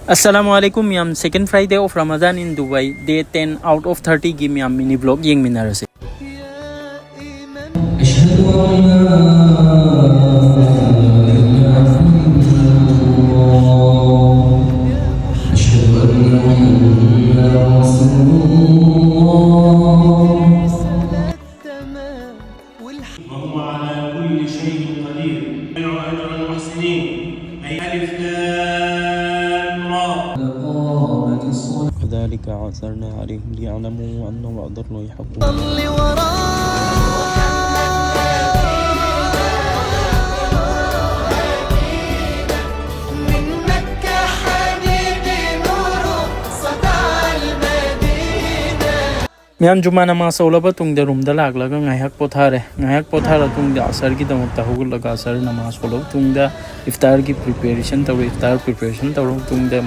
Assalamualaikum yam second Friday of Ramadan in Dubai day 10 out of 30 gi yam mini vlog yeng minarase وهو على كل شيء قدير أجر المحسنين أي ألف لام را. كذلك عثرنا عليهم ليعلموا أن وعد الله حق Mian Juma nama saulaba tung de room dalak laga ngayak pothara tung de asar ki damuk tahugul laga asar namaz follow tung de iftar ki preparation tung de